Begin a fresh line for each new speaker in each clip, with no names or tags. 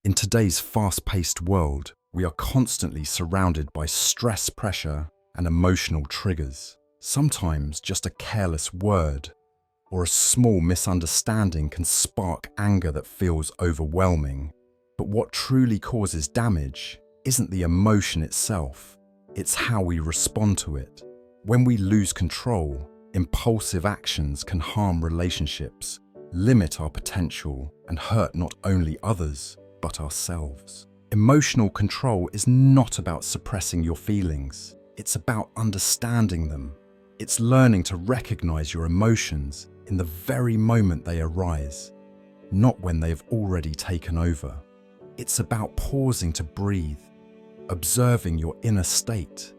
In today's fast-paced world, we are constantly surrounded by stress, pressure, and emotional triggers. Sometimes just a careless word or a small misunderstanding can spark anger that feels overwhelming. But what truly causes damage isn't the emotion itself, it's how we respond to it. When we lose control, impulsive actions can harm relationships, limit our potential, and hurt not only others, but ourselves. Emotional control is not about suppressing your feelings. It's about understanding them. It's learning to recognize your emotions in the very moment they arise, not when they've already taken over. It's about pausing to breathe, observing your inner state,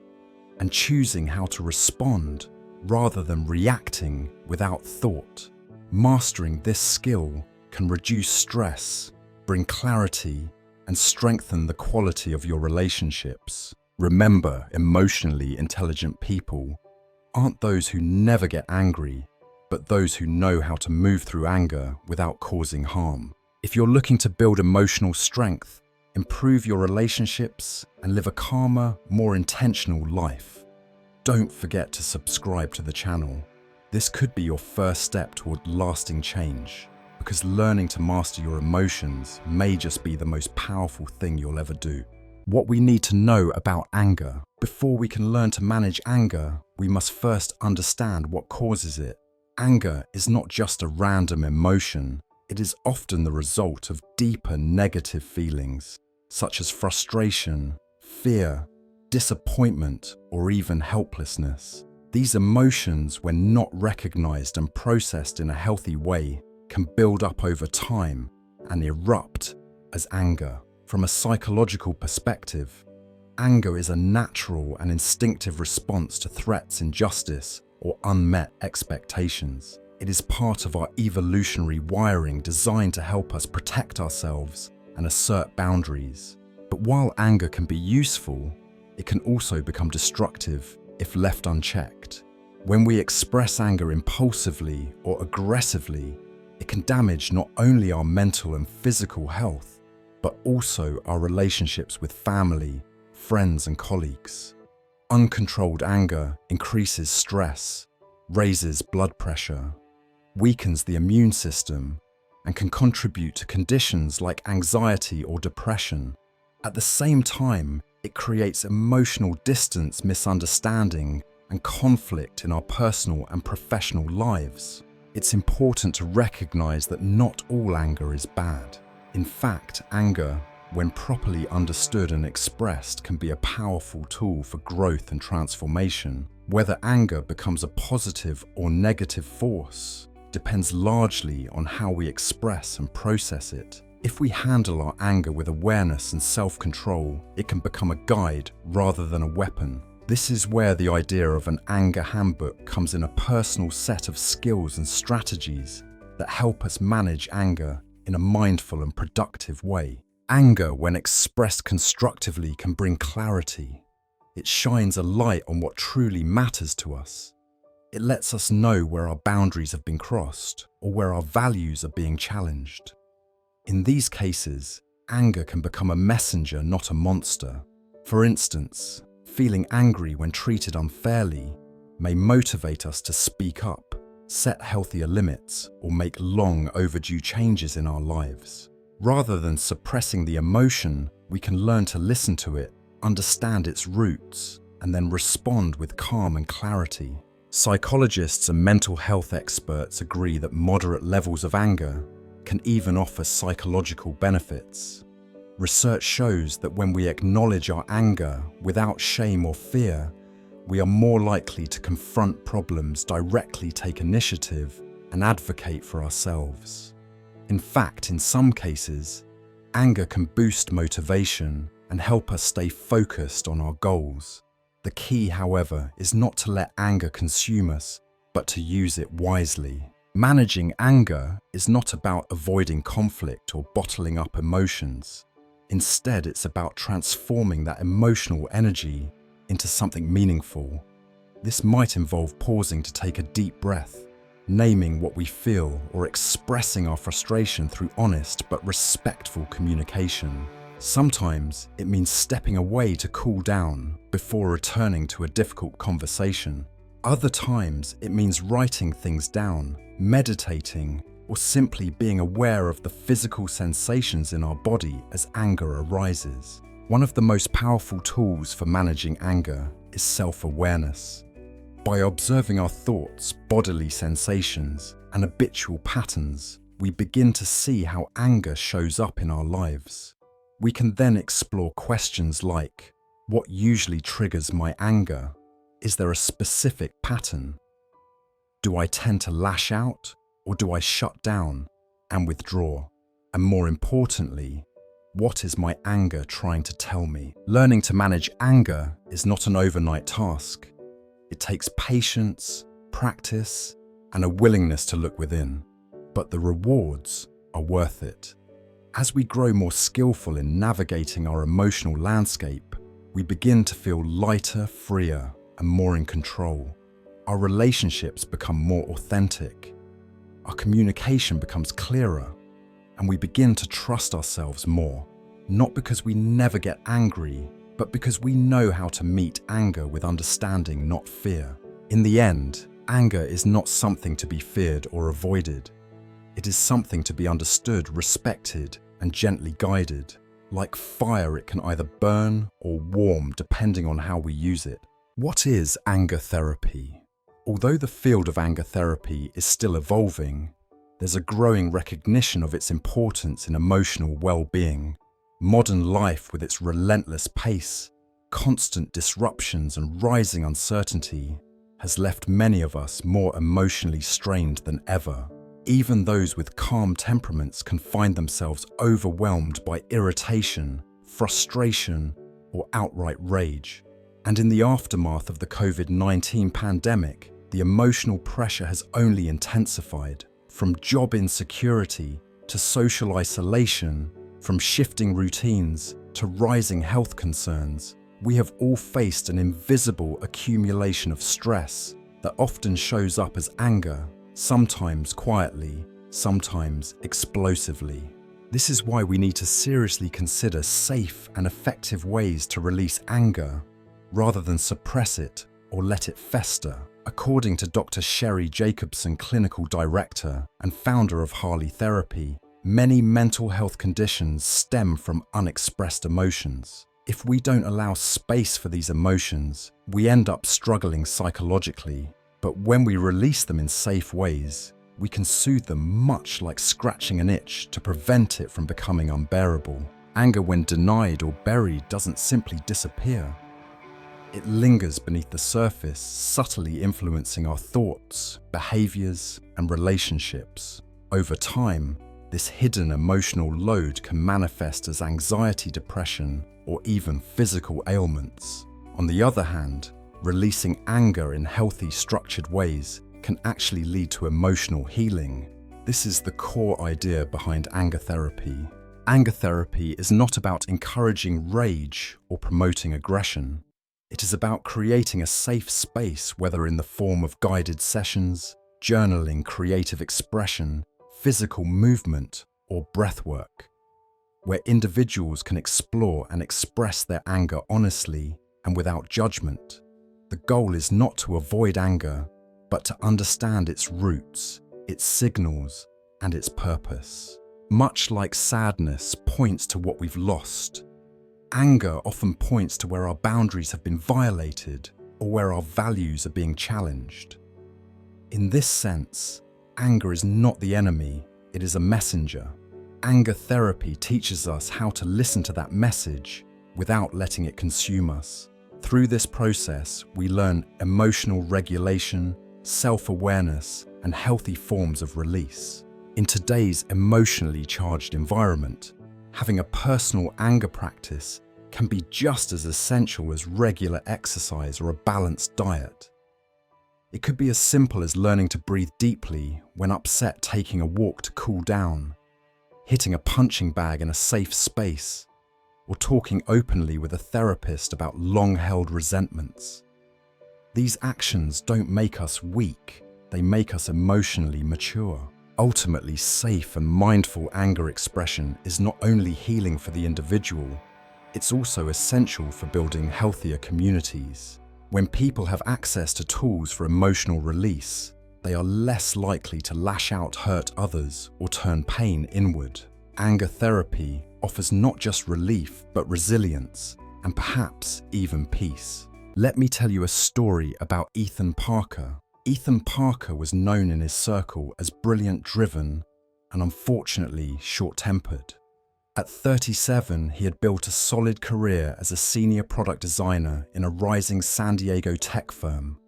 and choosing how to respond rather than reacting without thought. Mastering this skill can reduce stress, bring clarity, and strengthen the quality of your relationships. Remember, emotionally intelligent people aren't those who never get angry, but those who know how to move through anger without causing harm. If you're looking to build emotional strength, improve your relationships, and live a calmer, more intentional life, don't forget to subscribe to the channel. This could be your first step toward lasting change, because learning to master your emotions may just be the most powerful thing you'll ever do. What we need to know about anger. Before we can learn to manage anger, we must first understand what causes it. Anger is not just a random emotion. It is often the result of deeper negative feelings, such as frustration, fear, disappointment, or even helplessness. These emotions, when not recognized and processed in a healthy way, can build up over time and erupt as anger. From a psychological perspective, anger is a natural and instinctive response to threats, injustice, or unmet expectations. It is part of our evolutionary wiring designed to help us protect ourselves and assert boundaries. But while anger can be useful, it can also become destructive if left unchecked. When we express anger impulsively or aggressively, it can damage not only our mental and physical health, but also our relationships with family, friends, and colleagues. Uncontrolled anger increases stress, raises blood pressure, weakens the immune system, and can contribute to conditions like anxiety or depression. At the same time, it creates emotional distance, misunderstanding, and conflict in our personal and professional lives. It's important to recognize that not all anger is bad. In fact, anger, when properly understood and expressed, can be a powerful tool for growth and transformation. Whether anger becomes a positive or negative force depends largely on how we express and process it. If we handle our anger with awareness and self-control, it can become a guide rather than a weapon. This is where the idea of an anger handbook comes in, a personal set of skills and strategies that help us manage anger in a mindful and productive way. Anger, when expressed constructively, can bring clarity. It shines a light on what truly matters to us. It lets us know where our boundaries have been crossed or where our values are being challenged. In these cases, anger can become a messenger, not a monster. For instance, feeling angry when treated unfairly may motivate us to speak up, set healthier limits, or make long overdue changes in our lives. Rather than suppressing the emotion, we can learn to listen to it, understand its roots, and then respond with calm and clarity. Psychologists and mental health experts agree that moderate levels of anger can even offer psychological benefits. Research shows that when we acknowledge our anger without shame or fear, we are more likely to confront problems directly, take initiative, and advocate for ourselves. In fact, in some cases, anger can boost motivation and help us stay focused on our goals. The key, however, is not to let anger consume us, but to use it wisely. Managing anger is not about avoiding conflict or bottling up emotions. Instead, it's about transforming that emotional energy into something meaningful. This might involve pausing to take a deep breath, naming what we feel or expressing our frustration through honest but respectful communication. Sometimes it means stepping away to cool down before returning to a difficult conversation. Other times it means writing things down, meditating, or simply being aware of the physical sensations in our body as anger arises. One of the most powerful tools for managing anger is self-awareness. By observing our thoughts, bodily sensations, and habitual patterns, we begin to see how anger shows up in our lives. We can then explore questions like, what usually triggers my anger? Is there a specific pattern? Do I tend to lash out, or do I shut down and withdraw? And more importantly, what is my anger trying to tell me? Learning to manage anger is not an overnight task. It takes patience, practice, and a willingness to look within. But the rewards are worth it. As we grow more skillful in navigating our emotional landscape, we begin to feel lighter, freer, and more in control. Our relationships become more authentic. Our communication becomes clearer, and we begin to trust ourselves more, not because we never get angry, but because we know how to meet anger with understanding, not fear. In the end, anger is not something to be feared or avoided. It is something to be understood, respected, and gently guided. Like fire, it can either burn or warm depending on how we use it. What is anger therapy? Although the field of anger therapy is still evolving, there's a growing recognition of its importance in emotional well-being. Modern life, with its relentless pace, constant disruptions, and rising uncertainty, has left many of us more emotionally strained than ever. Even those with calm temperaments can find themselves overwhelmed by irritation, frustration, or outright rage. And in the aftermath of the COVID-19 pandemic, the emotional pressure has only intensified. From job insecurity to social isolation, from shifting routines to rising health concerns, we have all faced an invisible accumulation of stress that often shows up as anger, sometimes quietly, sometimes explosively. This is why we need to seriously consider safe and effective ways to release anger, rather than suppress it or let it fester. According to Dr. Sherry Jacobson, clinical director and founder of Harley Therapy, many mental health conditions stem from unexpressed emotions. If we don't allow space for these emotions, we end up struggling psychologically. But when we release them in safe ways, we can soothe them much like scratching an itch to prevent it from becoming unbearable. Anger, when denied or buried, doesn't simply disappear. It lingers beneath the surface, subtly influencing our thoughts, behaviors, and relationships. Over time, this hidden emotional load can manifest as anxiety, depression, or even physical ailments. On the other hand, releasing anger in healthy, structured ways can actually lead to emotional healing. This is the core idea behind anger therapy. Anger therapy is not about encouraging rage or promoting aggression. It is about creating a safe space, whether in the form of guided sessions, journaling, creative expression, physical movement, or breathwork, where individuals can explore and express their anger honestly and without judgment. The goal is not to avoid anger, but to understand its roots, its signals, and its purpose. Much like sadness points to what we've lost, anger often points to where our boundaries have been violated or where our values are being challenged. In this sense, anger is not the enemy, it is a messenger. Anger therapy teaches us how to listen to that message without letting it consume us. Through this process, we learn emotional regulation, self-awareness, and healthy forms of release. In today's emotionally charged environment, having a personal anger practice can be just as essential as regular exercise or a balanced diet. It could be as simple as learning to breathe deeply when upset, taking a walk to cool down, hitting a punching bag in a safe space, or talking openly with a therapist about long-held resentments. These actions don't make us weak, they make us emotionally mature. Ultimately, safe and mindful anger expression is not only healing for the individual, it's also essential for building healthier communities. When people have access to tools for emotional release, they are less likely to lash out, hurt others, or turn pain inward. Anger therapy offers not just relief, but resilience, and perhaps even peace. Let me tell you a story about Ethan Parker. Ethan Parker was known in his circle as brilliant, driven, and unfortunately short-tempered. At 37, he had built a solid career as a senior product designer in a rising San Diego tech firm.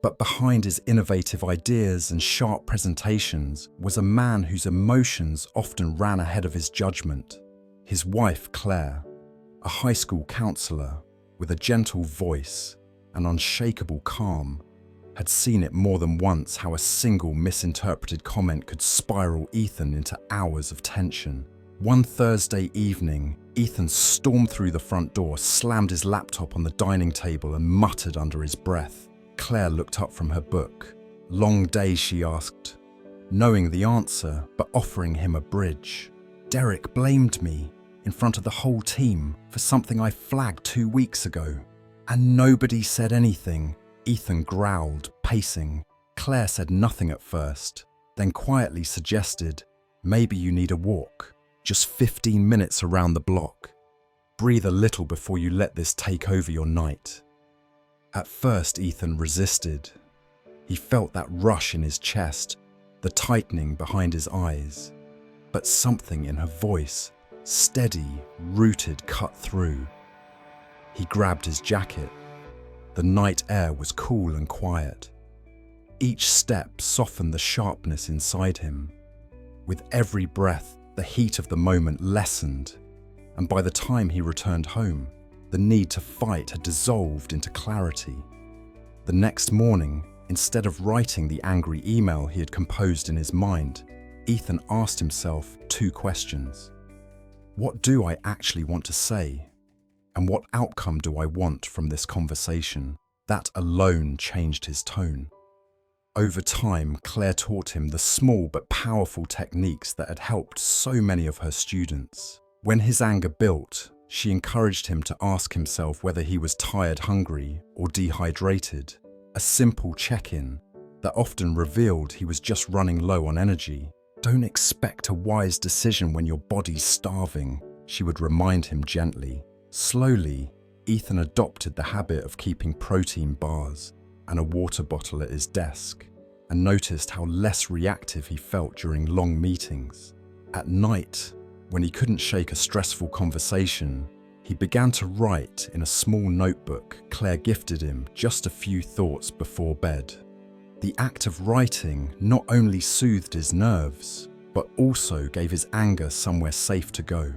But behind his innovative ideas and sharp presentations was a man whose emotions often ran ahead of his judgment. His wife, Claire, a high school counselor with a gentle voice and unshakable calm, had seen it more than once how a single misinterpreted comment could spiral Ethan into hours of tension. One Thursday evening, Ethan stormed through the front door, slammed his laptop on the dining table and muttered under his breath. Claire looked up from her book. "Long day?" she asked, knowing the answer but offering him a bridge. "Derek blamed me in front of the whole team for something I flagged 2 weeks ago. And nobody said anything," Ethan growled, pacing. Claire said nothing at first, then quietly suggested, "Maybe you need a walk. Just 15 minutes around the block. Breathe a little before you let this take over your night." At first, Ethan resisted. He felt that rush in his chest, the tightening behind his eyes. But something in her voice, steady, rooted, cut through. He grabbed his jacket. The night air was cool and quiet. Each step softened the sharpness inside him. With every breath, the heat of the moment lessened, and by the time he returned home, the need to fight had dissolved into clarity. The next morning, instead of writing the angry email he had composed in his mind, Ethan asked himself 2 questions. What do I actually want to say? And what outcome do I want from this conversation? That alone changed his tone. Over time, Claire taught him the small but powerful techniques that had helped so many of her students. When his anger built, she encouraged him to ask himself whether he was tired, hungry, or dehydrated. A simple check-in that often revealed he was just running low on energy. "Don't expect a wise decision when your body's starving," she would remind him gently. Slowly, Ethan adopted the habit of keeping protein bars and a water bottle at his desk, and noticed how less reactive he felt during long meetings. At night, when he couldn't shake a stressful conversation, he began to write in a small notebook Claire gifted him just a few thoughts before bed. The act of writing not only soothed his nerves, but also gave his anger somewhere safe to go.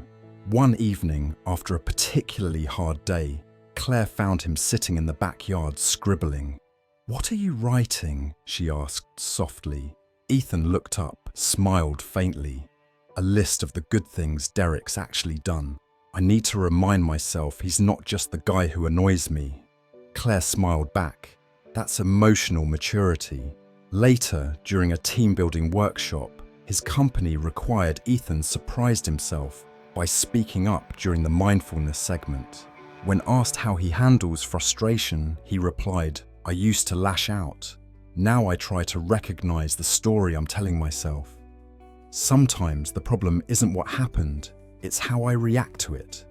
One evening, after a particularly hard day, Claire found him sitting in the backyard scribbling. "What are you writing?" she asked softly. Ethan looked up, smiled faintly. "A list of the good things Derek's actually done. I need to remind myself he's not just the guy who annoys me." Claire smiled back. "That's emotional maturity." Later, during a team-building workshop, his company required Ethan surprised himself by speaking up during the mindfulness segment. When asked how he handles frustration, he replied, "I used to lash out. Now I try to recognize the story I'm telling myself. Sometimes the problem isn't what happened, it's how I react to it."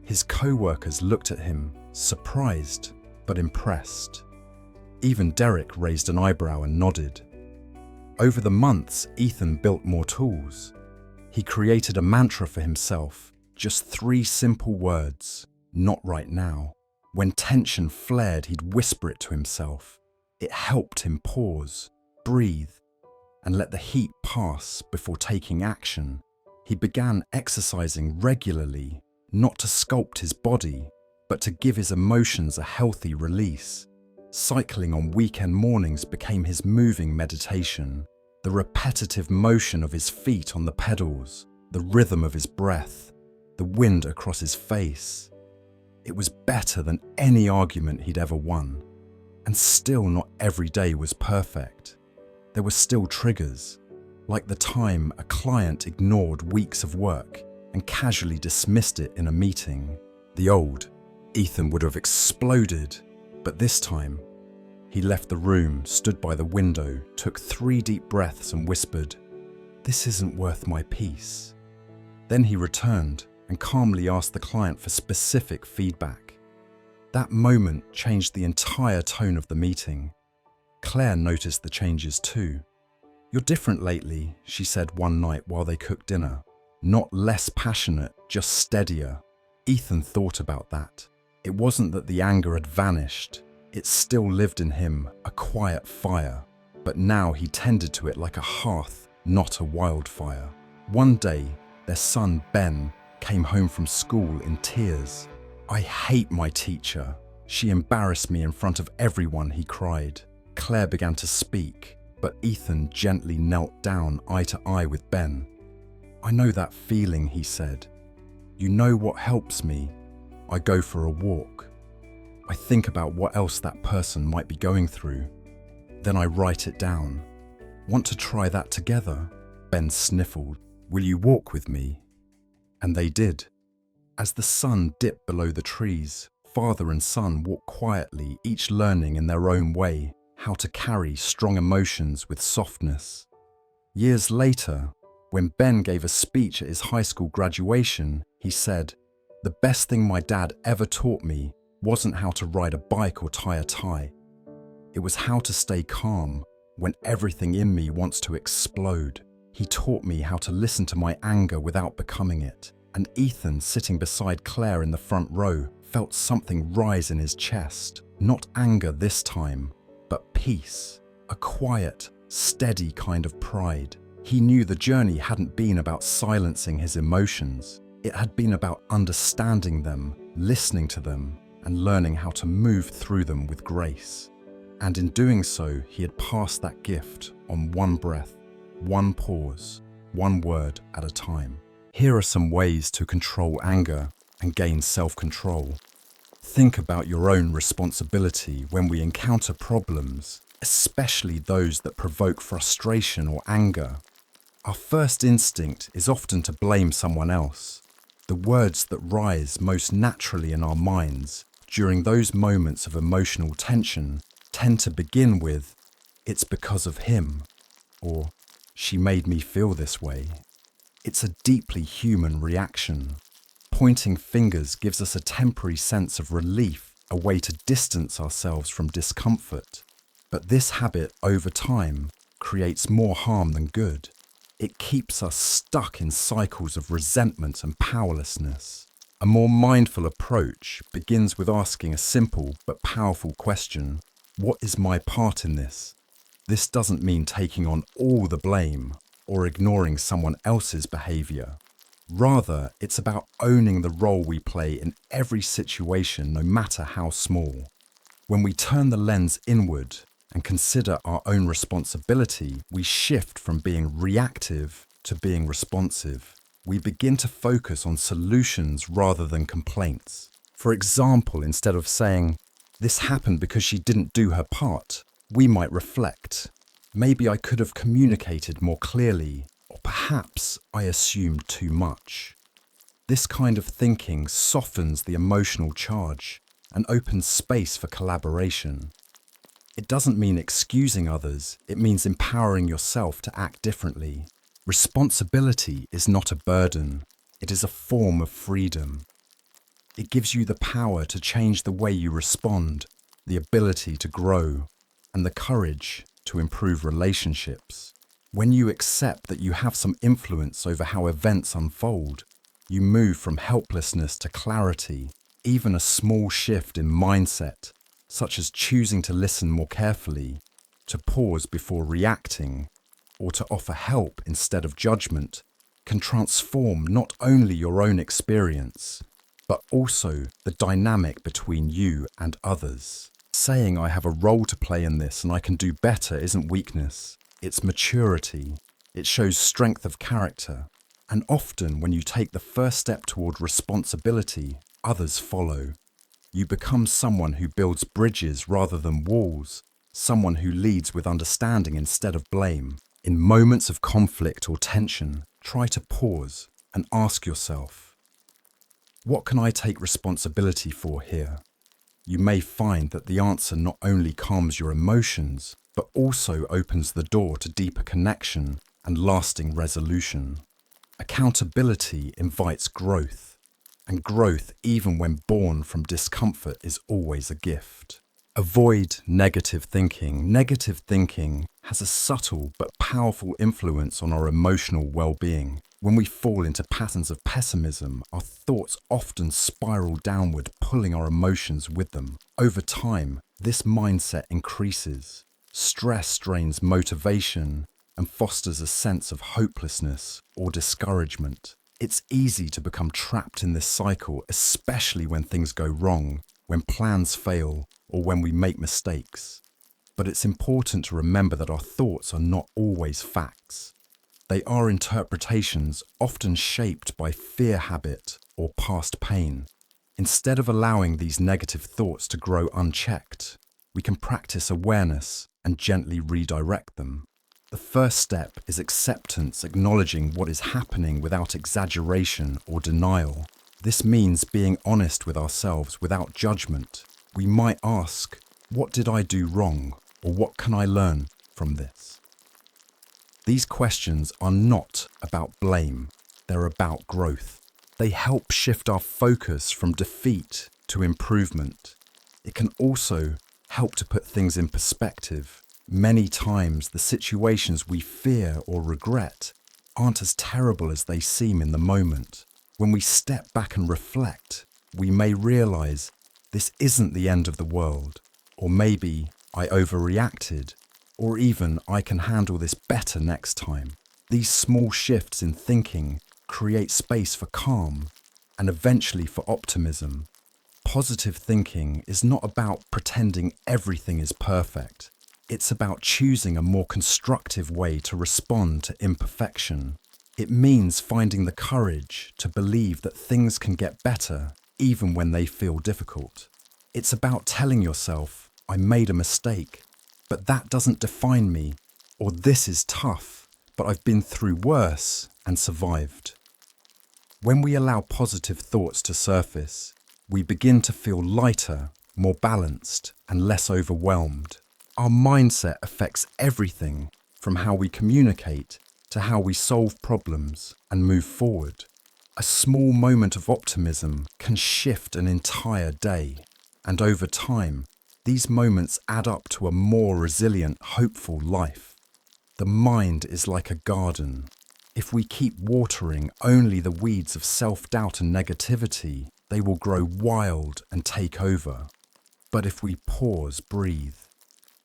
His co-workers looked at him, surprised but impressed. Even Derek raised an eyebrow and nodded. Over the months, Ethan built more tools. He created a mantra for himself, just 3 simple words: "Not right now." When tension flared, he'd whisper it to himself. It helped him pause, breathe, and let the heat pass before taking action. He began exercising regularly, not to sculpt his body, but to give his emotions a healthy release. Cycling on weekend mornings became his moving meditation. The repetitive motion of his feet on the pedals, the rhythm of his breath, the wind across his face. It was better than any argument he'd ever won. And still not every day was perfect. there were still triggers, like the time a client ignored weeks of work and casually dismissed it in a meeting. The old Ethan would have exploded, but this time, he left the room, stood by the window, took 3 deep breaths and whispered, "This isn't worth my peace." Then he returned and calmly asked the client for specific feedback. That moment changed the entire tone of the meeting. Claire noticed the changes too. "You're different lately," she said one night while they cooked dinner. "Not less passionate, just steadier." Ethan thought about that. It wasn't that the anger had vanished. It still lived in him, a quiet fire. But now he tended to it like a hearth, not a wildfire. One day, their son Ben came home from school in tears. "I hate my teacher. She embarrassed me in front of everyone," he cried. Claire began to speak, but Ethan gently knelt down eye to eye with Ben. "I know that feeling," he said. "You know what helps me? I go for a walk. I think about what else that person might be going through. Then I write it down. Want to try that together?" Ben sniffled. "Will you walk with me?" And they did. As the sun dipped below the trees, father and son walked quietly, each learning in their own way how to carry strong emotions with softness. Years later, when Ben gave a speech at his high school graduation, he said, "The best thing my dad ever taught me wasn't how to ride a bike or tie a tie. It was how to stay calm when everything in me wants to explode. He taught me how to listen to my anger without becoming it." And Ethan, sitting beside Claire in the front row, felt something rise in his chest. Not anger this time, but peace. A quiet, steady kind of pride. He knew the journey hadn't been about silencing his emotions. It had been about understanding them, listening to them, and learning how to move through them with grace. And in doing so, he had passed that gift on one breath, one pause, one word at a time. Here are some ways to control anger and gain self-control. Think about your own responsibility when we encounter problems, especially those that provoke frustration or anger. Our first instinct is often to blame someone else. The words that rise most naturally in our minds during those moments of emotional tension tend to begin with, "It's because of him," or "She made me feel this way." It's a deeply human reaction. Pointing fingers gives us a temporary sense of relief, a way to distance ourselves from discomfort. But this habit, over time, creates more harm than good. It keeps us stuck in cycles of resentment and powerlessness. A more mindful approach begins with asking a simple but powerful question: what is my part in this? This doesn't mean taking on all the blame or ignoring someone else's behavior. Rather, it's about owning the role we play in every situation, no matter how small. When we turn the lens inward and consider our own responsibility, we shift from being reactive to being responsive. We begin to focus on solutions rather than complaints. For example, instead of saying, "This happened because she didn't do her part," we might reflect, "Maybe I could have communicated more clearly, or perhaps I assumed too much." This kind of thinking softens the emotional charge and opens space for collaboration. It doesn't mean excusing others, it means empowering yourself to act differently. Responsibility is not a burden, it is a form of freedom. It gives you the power to change the way you respond, the ability to grow, and the courage to improve relationships. When you accept that you have some influence over how events unfold, you move from helplessness to clarity. Even a small shift in mindset, such as choosing to listen more carefully, to pause before reacting, or to offer help instead of judgment, can transform not only your own experience, but also the dynamic between you and others. Saying "I have a role to play in this and I can do better" isn't weakness, it's maturity. It shows strength of character. And often when you take the first step toward responsibility, others follow. You become someone who builds bridges rather than walls, someone who leads with understanding instead of blame. In moments of conflict or tension, try to pause and ask yourself, what can I take responsibility for here? You may find that the answer not only calms your emotions, but also opens the door to deeper connection and lasting resolution. Accountability invites growth, and growth, even when born from discomfort, is always a gift. Avoid negative thinking. Negative thinking has a subtle but powerful influence on our emotional well-being. When we fall into patterns of pessimism, our thoughts often spiral downward, pulling our emotions with them. Over time, this mindset increases. Stress drains motivation and fosters a sense of hopelessness or discouragement. It's easy to become trapped in this cycle, especially when things go wrong, when plans fail, or when we make mistakes. But it's important to remember that our thoughts are not always facts. They are interpretations often shaped by fear habit or past pain. Instead of allowing these negative thoughts to grow unchecked, we can practice awareness and gently redirect them. The first step is acceptance, acknowledging what is happening without exaggeration or denial. This means being honest with ourselves without judgment. We might ask, what did I do wrong, or what can I learn from this? These questions are not about blame, they're about growth. They help shift our focus from defeat to improvement. It can also help to put things in perspective. Many times, the situations we fear or regret aren't as terrible as they seem in the moment. When we step back and reflect, we may realize this isn't the end of the world, or maybe I overreacted, or even I can handle this better next time. These small shifts in thinking create space for calm and eventually for optimism. Positive thinking is not about pretending everything is perfect. It's about choosing a more constructive way to respond to imperfection. It means finding the courage to believe that things can get better even when they feel difficult. It's about telling yourself, I made a mistake, but that doesn't define me, or this is tough, but I've been through worse and survived. When we allow positive thoughts to surface, we begin to feel lighter, more balanced, and less overwhelmed. Our mindset affects everything from how we communicate to how we solve problems and move forward. A small moment of optimism can shift an entire day, and over time, these moments add up to a more resilient, hopeful life. The mind is like a garden. If we keep watering only the weeds of self-doubt and negativity, they will grow wild and take over. But if we pause, breathe,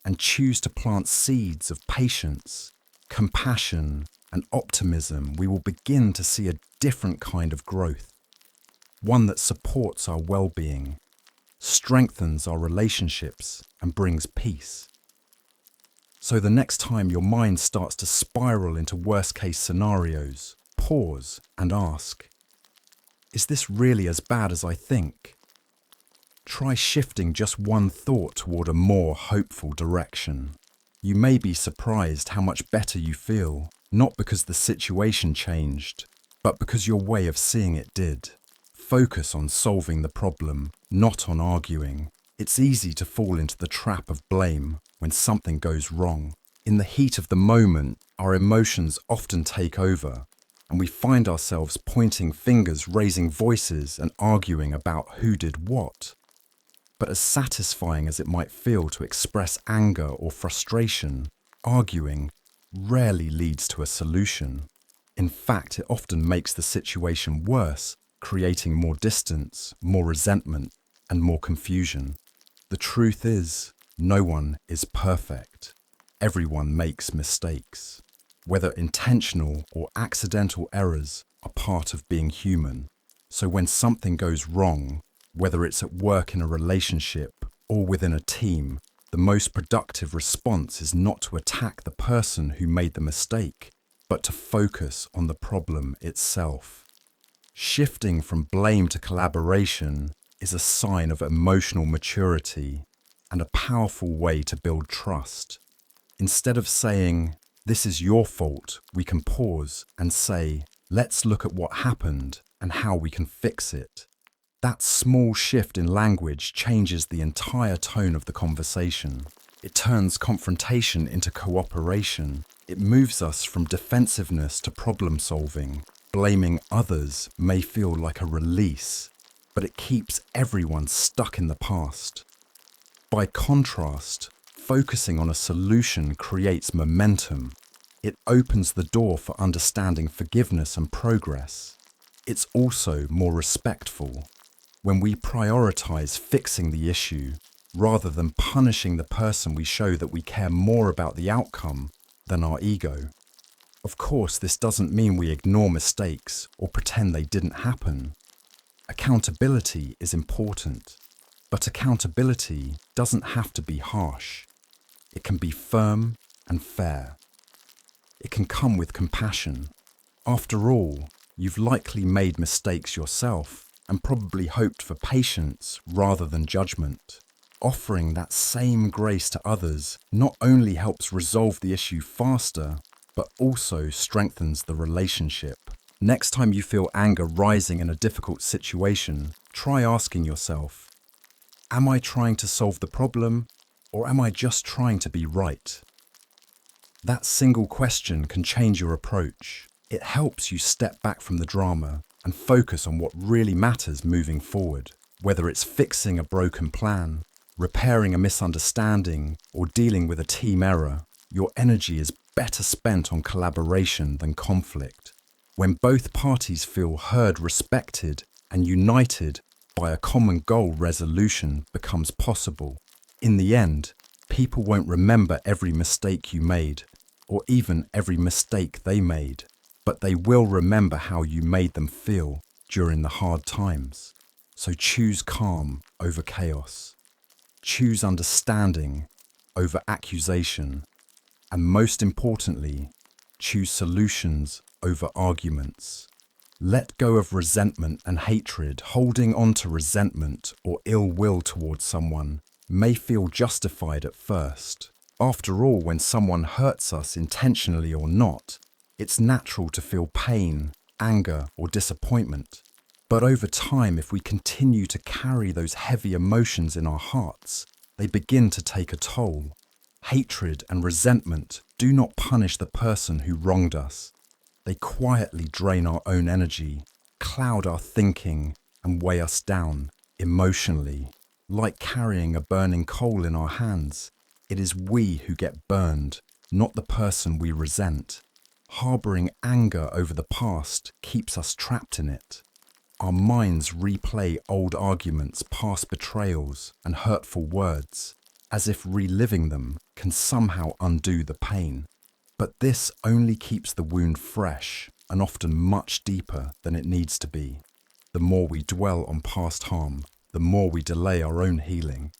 and choose to plant seeds of patience, compassion, and optimism, we will begin to see a different kind of growth. One that supports our well-being, strengthens our relationships, and brings peace. So the next time your mind starts to spiral into worst-case scenarios, pause and ask, is this really as bad as I think? Try shifting just one thought toward a more hopeful direction. You may be surprised how much better you feel, not because the situation changed, but because your way of seeing it did. Focus on solving the problem, not on arguing. It's easy to fall into the trap of blame when something goes wrong. In the heat of the moment, our emotions often take over, and we find ourselves pointing fingers, raising voices, and arguing about who did what. But as satisfying as it might feel to express anger or frustration, arguing rarely leads to a solution. In fact, it often makes the situation worse, creating more distance, more resentment, and more confusion. The truth is, no one is perfect. Everyone makes mistakes. Whether intentional or accidental errors are part of being human. So when something goes wrong, whether it's at work, in a relationship, or within a team, the most productive response is not to attack the person who made the mistake, but to focus on the problem itself. Shifting from blame to collaboration is a sign of emotional maturity, and a powerful way to build trust. Instead of saying, "This is your fault," we can pause and say, "Let's look at what happened and how we can fix it." That small shift in language changes the entire tone of the conversation. It turns confrontation into cooperation. It moves us from defensiveness to problem solving. Blaming others may feel like a release, but it keeps everyone stuck in the past. By contrast, focusing on a solution creates momentum. It opens the door for understanding, forgiveness, and progress. It's also more respectful. When we prioritize fixing the issue, rather than punishing the person, we show that we care more about the outcome than our ego. Of course, this doesn't mean we ignore mistakes or pretend they didn't happen. Accountability is important, but accountability doesn't have to be harsh. It can be firm and fair. It can come with compassion. After all, you've likely made mistakes yourself and probably hoped for patience rather than judgment. Offering that same grace to others not only helps resolve the issue faster, but also strengthens the relationship. Next time you feel anger rising in a difficult situation, try asking yourself, am I trying to solve the problem, or am I just trying to be right? That single question can change your approach. It helps you step back from the drama and focus on what really matters moving forward. Whether it's fixing a broken plan, repairing a misunderstanding, or dealing with a team error, your energy is better spent on collaboration than conflict. When both parties feel heard, respected, and united by a common goal, resolution becomes possible. In the end, people won't remember every mistake you made, or even every mistake they made, but they will remember how you made them feel during the hard times. So choose calm over chaos. Choose understanding over accusation. And most importantly, choose solutions over arguments. Let go of resentment and hatred. Holding on to resentment or ill will towards someone may feel justified at first. After all, when someone hurts us intentionally or not, it's natural to feel pain, anger, or disappointment. But over time, if we continue to carry those heavy emotions in our hearts, they begin to take a toll. Hatred and resentment do not punish the person who wronged us. They quietly drain our own energy, cloud our thinking, and weigh us down emotionally. Like carrying a burning coal in our hands, it is we who get burned, not the person we resent. Harboring anger over the past keeps us trapped in it. Our minds replay old arguments, past betrayals, and hurtful words, as if reliving them can somehow undo the pain. But this only keeps the wound fresh and often much deeper than it needs to be. The more we dwell on past harm, the more we delay our own healing.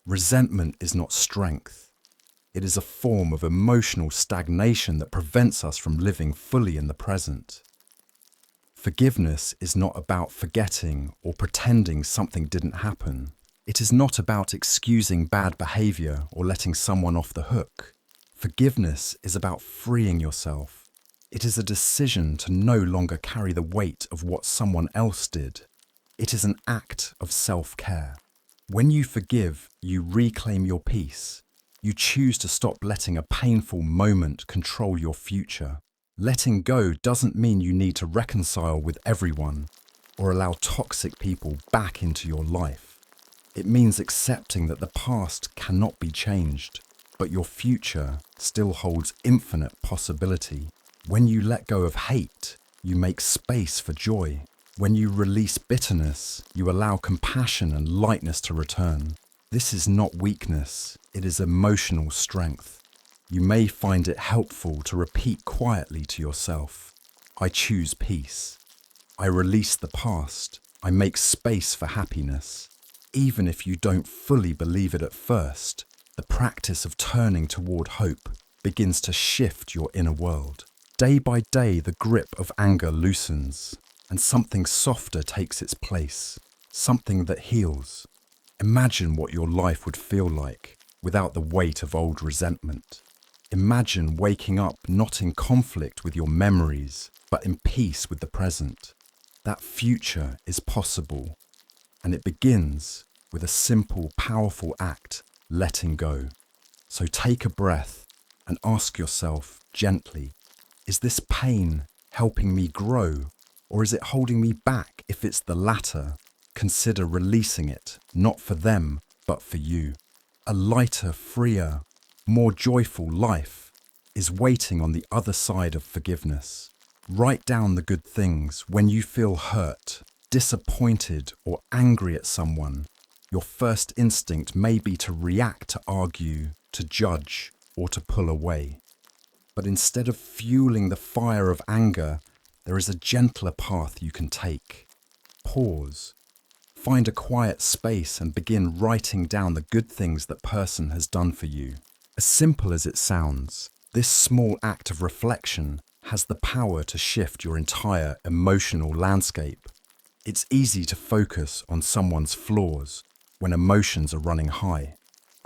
Resentment is not strength. It is a form of emotional stagnation that prevents us from living fully in the present. Forgiveness is not about forgetting or pretending something didn't happen. It is not about excusing bad behavior or letting someone off the hook. Forgiveness is about freeing yourself. It is a decision to no longer carry the weight of what someone else did. It is an act of self-care. When you forgive, you reclaim your peace. You choose to stop letting a painful moment control your future. Letting go doesn't mean you need to reconcile with everyone or allow toxic people back into your life. It means accepting that the past cannot be changed, but your future still holds infinite possibility. When you let go of hate, you make space for joy. When you release bitterness, you allow compassion and lightness to return. This is not weakness, it is emotional strength. You may find it helpful to repeat quietly to yourself, I choose peace. I release the past. I make space for happiness. Even if you don't fully believe it at first, the practice of turning toward hope begins to shift your inner world. Day by day, the grip of anger loosens, and something softer takes its place, something that heals. Imagine what your life would feel like without the weight of old resentment. Imagine waking up not in conflict with your memories, but in peace with the present. That future is possible, and it begins with a simple, powerful act, letting go. So take a breath and ask yourself gently, is this pain helping me grow, or is it holding me back? If it's the latter, consider releasing it, not for them, but for you. A lighter, freer, more joyful life is waiting on the other side of forgiveness. Write down the good things when you feel hurt, disappointed, or angry at someone. Your first instinct may be to react, to argue, to judge, or to pull away. But instead of fueling the fire of anger, there is a gentler path you can take. Pause. Find a quiet space and begin writing down the good things that person has done for you. As simple as it sounds, this small act of reflection has the power to shift your entire emotional landscape. It's easy to focus on someone's flaws when emotions are running high.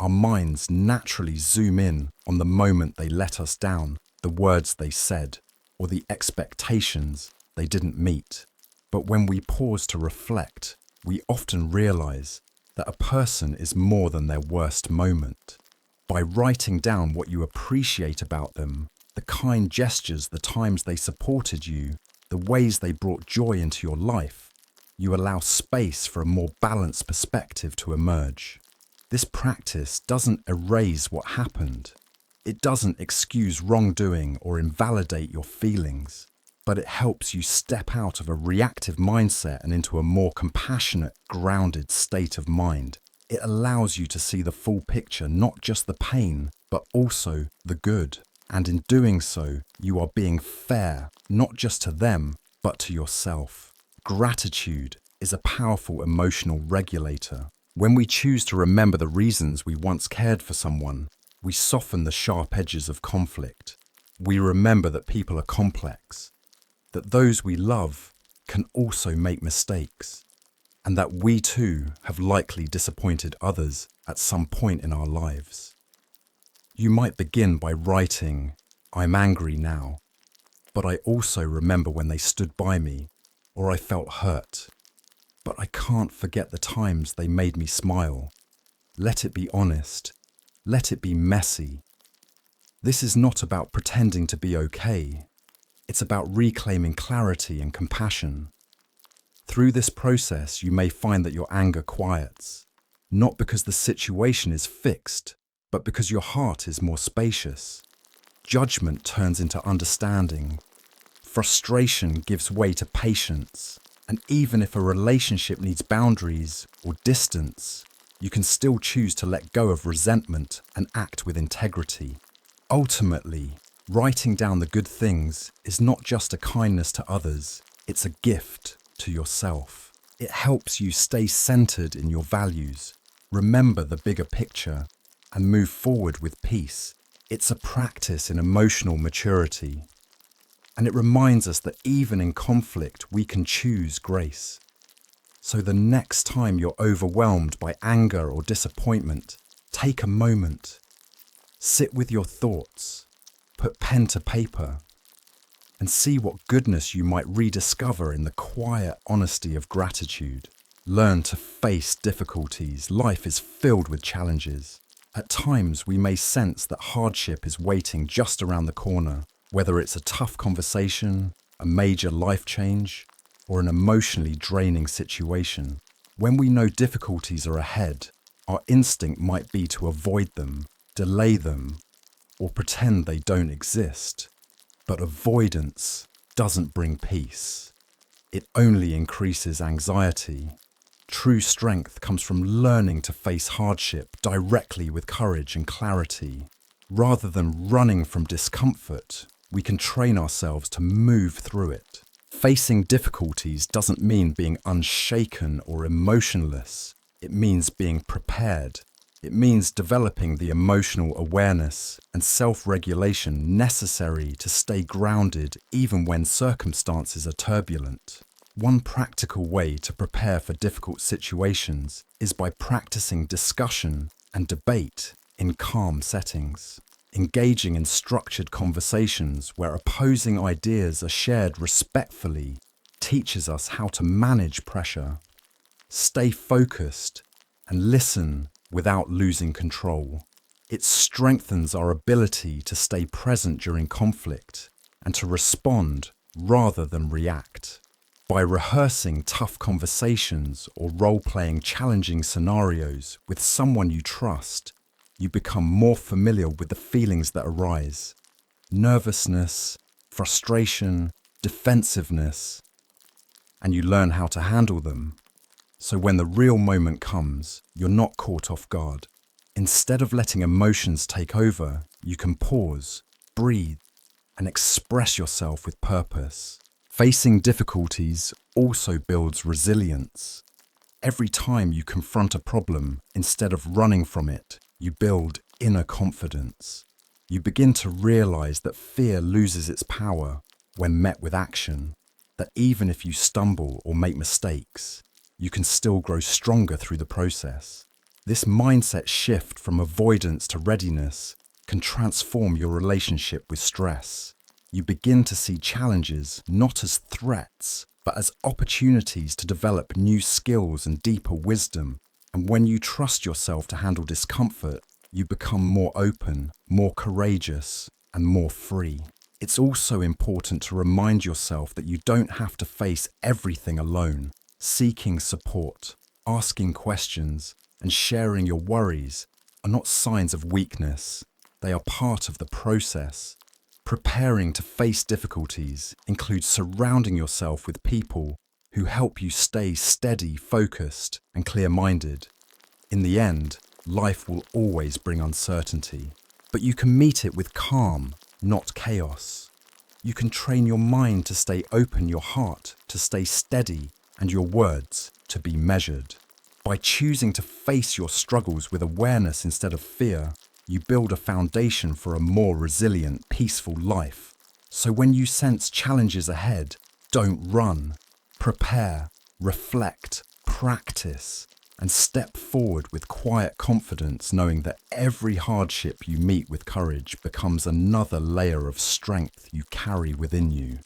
Our minds naturally zoom in on the moment they let us down, the words they said, or the expectations they didn't meet. But when we pause to reflect, we often realize that a person is more than their worst moment. By writing down what you appreciate about them, the kind gestures, the times they supported you, the ways they brought joy into your life, you allow space for a more balanced perspective to emerge. This practice doesn't erase what happened. It doesn't excuse wrongdoing or invalidate your feelings, but it helps you step out of a reactive mindset and into a more compassionate, grounded state of mind. It allows you to see the full picture, not just the pain, but also the good. And in doing so, you are being fair, not just to them, but to yourself. Gratitude is a powerful emotional regulator. When we choose to remember the reasons we once cared for someone, we soften the sharp edges of conflict. We remember that people are complex, that those we love can also make mistakes, and that we too have likely disappointed others at some point in our lives. You might begin by writing, "I'm angry now, but I also remember when they stood by me, or I felt hurt. But I can't forget the times they made me smile." Let it be honest. Let it be messy. This is not about pretending to be okay. It's about reclaiming clarity and compassion. Through this process, you may find that your anger quiets, not because the situation is fixed, but because your heart is more spacious. Judgment turns into understanding. Frustration gives way to patience. And even if a relationship needs boundaries or distance, you can still choose to let go of resentment and act with integrity. Ultimately, writing down the good things is not just a kindness to others, it's a gift to yourself. It helps you stay centered in your values, remember the bigger picture, and move forward with peace. It's a practice in emotional maturity. And it reminds us that even in conflict, we can choose grace. So the next time you're overwhelmed by anger or disappointment, take a moment. Sit with your thoughts, put pen to paper, and see what goodness you might rediscover in the quiet honesty of gratitude. Learn to face difficulties. Life is filled with challenges. At times, we may sense that hardship is waiting just around the corner. Whether it's a tough conversation, a major life change, or an emotionally draining situation. When we know difficulties are ahead, our instinct might be to avoid them, delay them, or pretend they don't exist. But avoidance doesn't bring peace. It only increases anxiety. True strength comes from learning to face hardship directly with courage and clarity. Rather than running from discomfort, we can train ourselves to move through it. Facing difficulties doesn't mean being unshaken or emotionless. It means being prepared. It means developing the emotional awareness and self-regulation necessary to stay grounded even when circumstances are turbulent. One practical way to prepare for difficult situations is by practicing discussion and debate in calm settings. Engaging in structured conversations where opposing ideas are shared respectfully teaches us how to manage pressure, stay focused, and listen without losing control. It strengthens our ability to stay present during conflict and to respond rather than react. By rehearsing tough conversations or role-playing challenging scenarios with someone you trust, you become more familiar with the feelings that arise: nervousness, frustration, defensiveness, and you learn how to handle them. So when the real moment comes, you're not caught off guard. Instead of letting emotions take over, you can pause, breathe, and express yourself with purpose. Facing difficulties also builds resilience. Every time you confront a problem, instead of running from it, you build inner confidence. You begin to realize that fear loses its power when met with action, that even if you stumble or make mistakes, you can still grow stronger through the process. This mindset shift from avoidance to readiness can transform your relationship with stress. You begin to see challenges not as threats, but as opportunities to develop new skills and deeper wisdom. And when you trust yourself to handle discomfort, you become more open, more courageous, and more free. It's also important to remind yourself that you don't have to face everything alone. Seeking support, asking questions, and sharing your worries are not signs of weakness. They are part of the process. Preparing to face difficulties includes surrounding yourself with people who help you stay steady, focused, and clear-minded. In the end, life will always bring uncertainty, but you can meet it with calm, not chaos. You can train your mind to stay open, your heart to stay steady, and your words to be measured. By choosing to face your struggles with awareness instead of fear, you build a foundation for a more resilient, peaceful life. So when you sense challenges ahead, don't run. Prepare, reflect, practice, and step forward with quiet confidence, knowing that every hardship you meet with courage becomes another layer of strength you carry within you.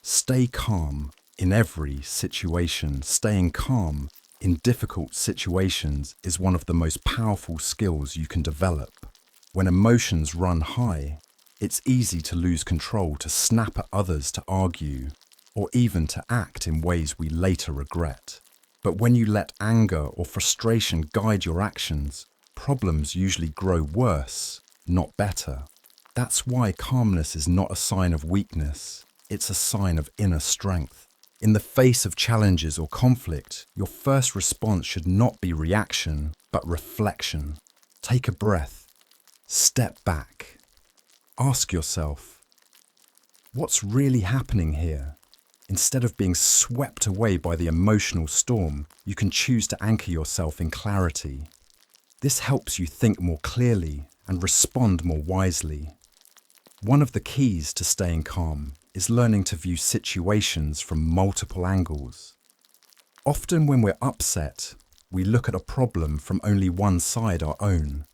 Stay calm in every situation. Staying calm in difficult situations is one of the most powerful skills you can develop. When emotions run high, it's easy to lose control, to snap at others, to argue, or even to act in ways we later regret. But when you let anger or frustration guide your actions, problems usually grow worse, not better. That's why calmness is not a sign of weakness, it's a sign of inner strength. In the face of challenges or conflict, your first response should not be reaction, but reflection. Take a breath. Step back. Ask yourself, what's really happening here? Instead of being swept away by the emotional storm, you can choose to anchor yourself in clarity. This helps you think more clearly and respond more wisely. One of the keys to staying calm is learning to view situations from multiple angles. Often when we're upset, we look at a problem from only one side, our own.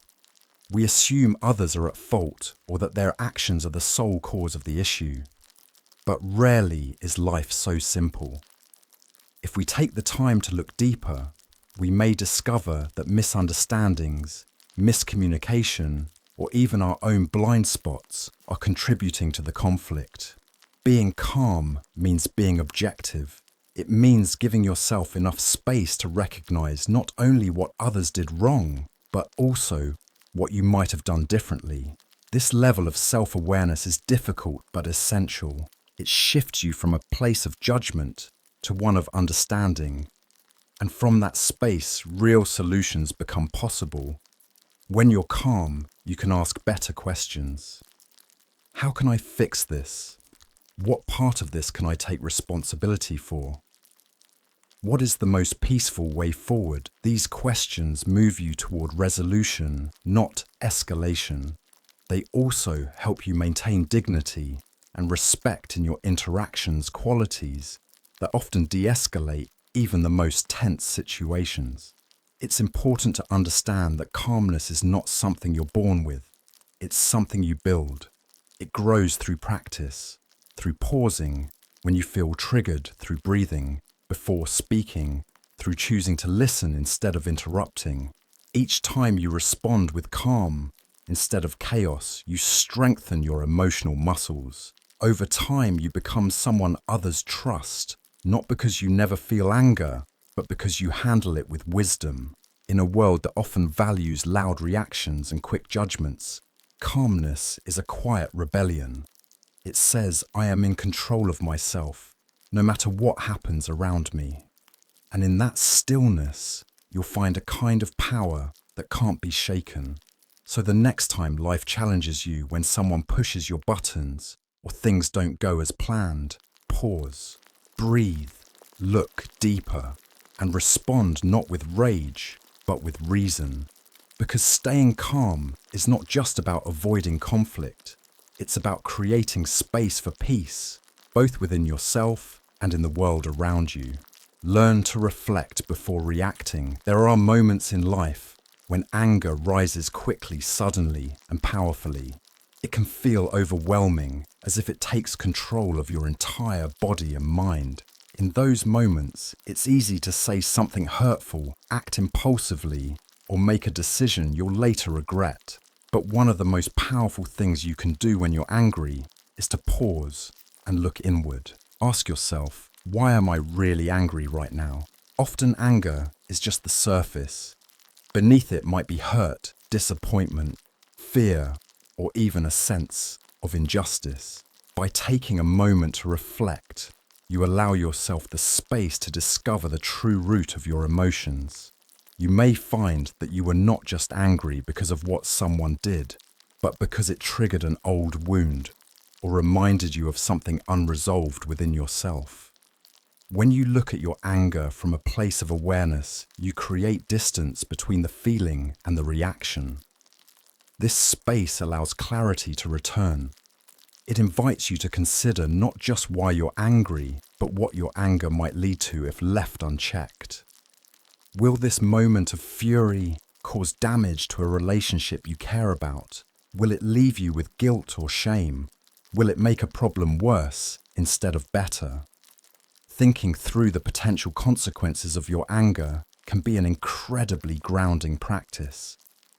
We assume others are at fault or that their actions are the sole cause of the issue. But rarely is life so simple. If we take the time to look deeper, we may discover that misunderstandings, miscommunication, or even our own blind spots are contributing to the conflict. Being calm means being objective. It means giving yourself enough space to recognize not only what others did wrong, but also what you might have done differently. This level of self-awareness is difficult but essential. It shifts you from a place of judgment to one of understanding. And from that space, real solutions become possible. When you're calm, you can ask better questions. How can I fix this? What part of this can I take responsibility for? What is the most peaceful way forward? These questions move you toward resolution, not escalation. They also help you maintain dignity and respect in your interactions, qualities that often de-escalate even the most tense situations. It's important to understand that calmness is not something you're born with. It's something you build. It grows through practice, through pausing, when you feel triggered, through breathing, before speaking, through choosing to listen instead of interrupting. Each time you respond with calm instead of chaos, you strengthen your emotional muscles. Over time, you become someone others trust, not because you never feel anger, but because you handle it with wisdom. In a world that often values loud reactions and quick judgments, calmness is a quiet rebellion. It says, I am in control of myself, no matter what happens around me. And in that stillness, you'll find a kind of power that can't be shaken. So the next time life challenges you, when someone pushes your buttons or things don't go as planned, pause, breathe, look deeper, and respond not with rage, but with reason. Because staying calm is not just about avoiding conflict. It's about creating space for peace, both within yourself and in the world around you. Learn to reflect before reacting. There are moments in life when anger rises quickly, suddenly, and powerfully. It can feel overwhelming, as if it takes control of your entire body and mind. In those moments, it's easy to say something hurtful, act impulsively, or make a decision you'll later regret. But one of the most powerful things you can do when you're angry is to pause and look inward. Ask yourself, why am I really angry right now? Often anger is just the surface. Beneath it might be hurt, disappointment, fear, or even a sense of injustice. By taking a moment to reflect, you allow yourself the space to discover the true root of your emotions. You may find that you were not just angry because of what someone did, but because it triggered an old wound or reminded you of something unresolved within yourself. When you look at your anger from a place of awareness, you create distance between the feeling and the reaction. This space allows clarity to return. It invites you to consider not just why you're angry, but what your anger might lead to if left unchecked. Will this moment of fury cause damage to a relationship you care about? Will it leave you with guilt or shame? Will it make a problem worse instead of better? Thinking through the potential consequences of your anger can be an incredibly grounding practice.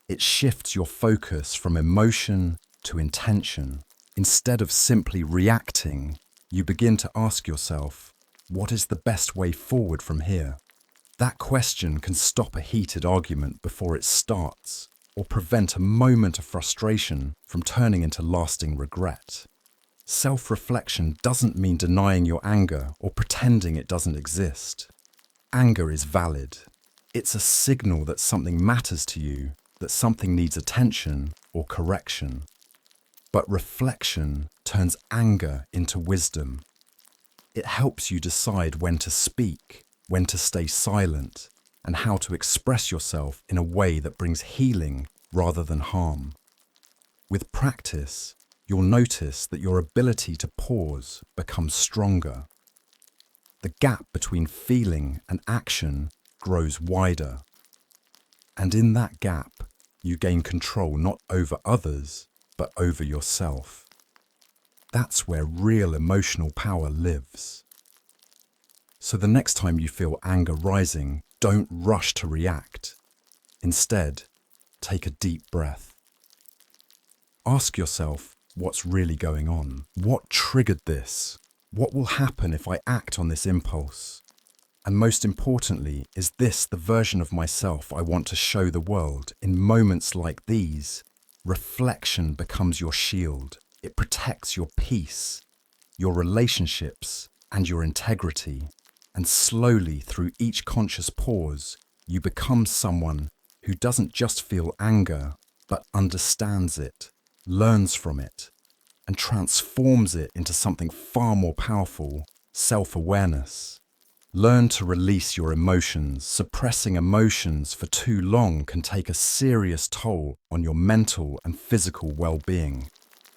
It shifts your focus from emotion to intention. Instead of simply reacting, you begin to ask yourself, what is the best way forward from here? That question can stop a heated argument before it starts, or prevent a moment of frustration from turning into lasting regret. Self-reflection doesn't mean denying your anger or pretending it doesn't exist. Anger is valid. It's a signal that something matters to you, that something needs attention or correction. But reflection turns anger into wisdom. It helps you decide when to speak, when to stay silent, and how to express yourself in a way that brings healing rather than harm. With practice, you'll notice that your ability to pause becomes stronger. The gap between feeling and action grows wider. And in that gap, you gain control not over others, but over yourself. That's where real emotional power lives. So the next time you feel anger rising, don't rush to react. Instead, take a deep breath. Ask yourself what's really going on. What triggered this? What will happen if I act on this impulse? And most importantly, is this the version of myself I want to show the world? In moments like these, reflection becomes your shield. It protects your peace, your relationships, and your integrity. And slowly, through each conscious pause, you become someone who doesn't just feel anger, but understands it, learns from it, and transforms it into something far more powerful, self-awareness. Learn to release your emotions. Suppressing emotions for too long can take a serious toll on your mental and physical well-being.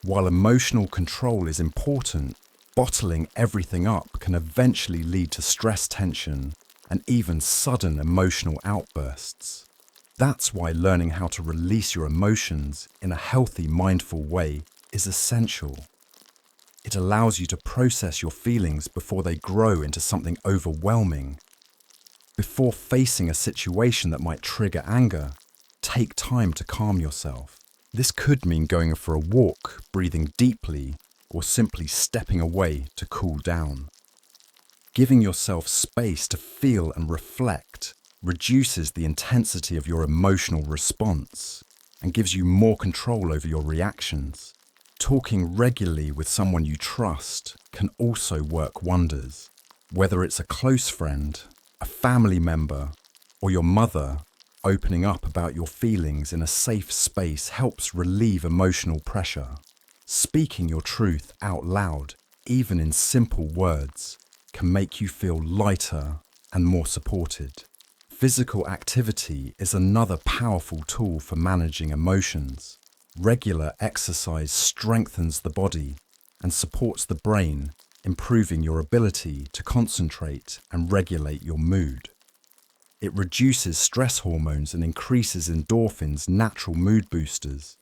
While emotional control is important, Bottling everything up can eventually lead to stress tension and even sudden emotional outbursts. That's why learning how to release your emotions in a healthy, mindful way is essential. It allows you to process your feelings before they grow into something overwhelming. Before facing a situation that might trigger anger, take time to calm yourself. This could mean going for a walk, breathing deeply, or simply stepping away to cool down. Giving yourself space to feel and reflect reduces the intensity of your emotional response and gives you more control over your reactions. Talking regularly with someone you trust can also work wonders. Whether it's a close friend, a family member, or your mother, opening up about your feelings in a safe space helps relieve emotional pressure. Speaking your truth out loud, even in simple words, can make you feel lighter and more supported. Physical activity is another powerful tool for managing emotions. Regular exercise strengthens the body and supports the brain, improving your ability to concentrate and regulate your mood. It reduces stress hormones and increases endorphins, natural mood boosters.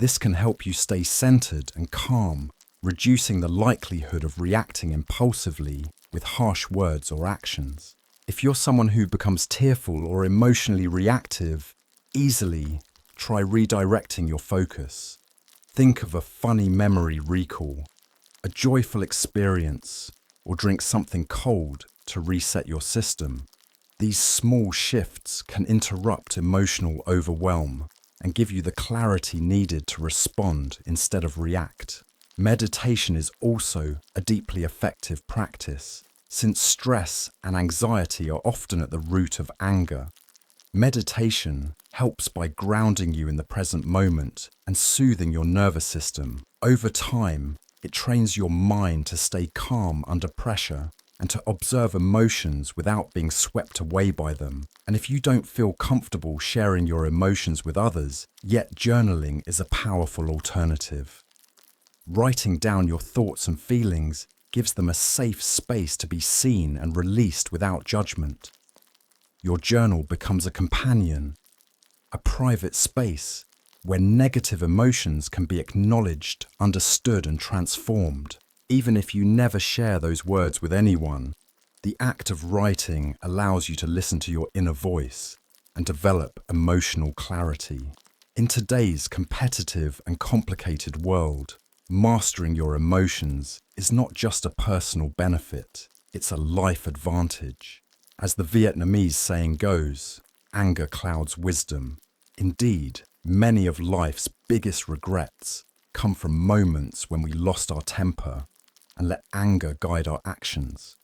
This can help you stay centered and calm, reducing the likelihood of reacting impulsively with harsh words or actions. If you're someone who becomes tearful or emotionally reactive easily, try redirecting your focus. Think of a funny memory recall, a joyful experience, or drink something cold to reset your system. These small shifts can interrupt emotional overwhelm and give you the clarity needed to respond instead of react. Meditation is also a deeply effective practice, since stress and anxiety are often at the root of anger. Meditation helps by grounding you in the present moment and soothing your nervous system. Over time, it trains your mind to stay calm under pressure and to observe emotions without being swept away by them. And if you don't feel comfortable sharing your emotions with others, yet journaling is a powerful alternative. Writing down your thoughts and feelings gives them a safe space to be seen and released without judgment. Your journal becomes a companion, a private space where negative emotions can be acknowledged, understood, and transformed. Even if you never share those words with anyone, the act of writing allows you to listen to your inner voice and develop emotional clarity. In today's competitive and complicated world, mastering your emotions is not just a personal benefit, it's a life advantage. As the Vietnamese saying goes, anger clouds wisdom. Indeed, many of life's biggest regrets come from moments when we lost our temper and let anger guide our actions.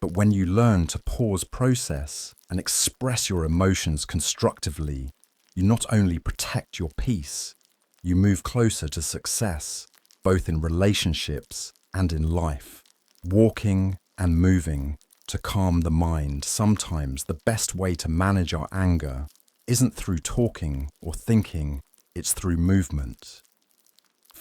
But when you learn to pause, process, and express your emotions constructively, you not only protect your peace, you move closer to success, both in relationships and in life. Walking and moving to calm the mind. Sometimes the best way to manage our anger isn't through talking or thinking, it's through movement.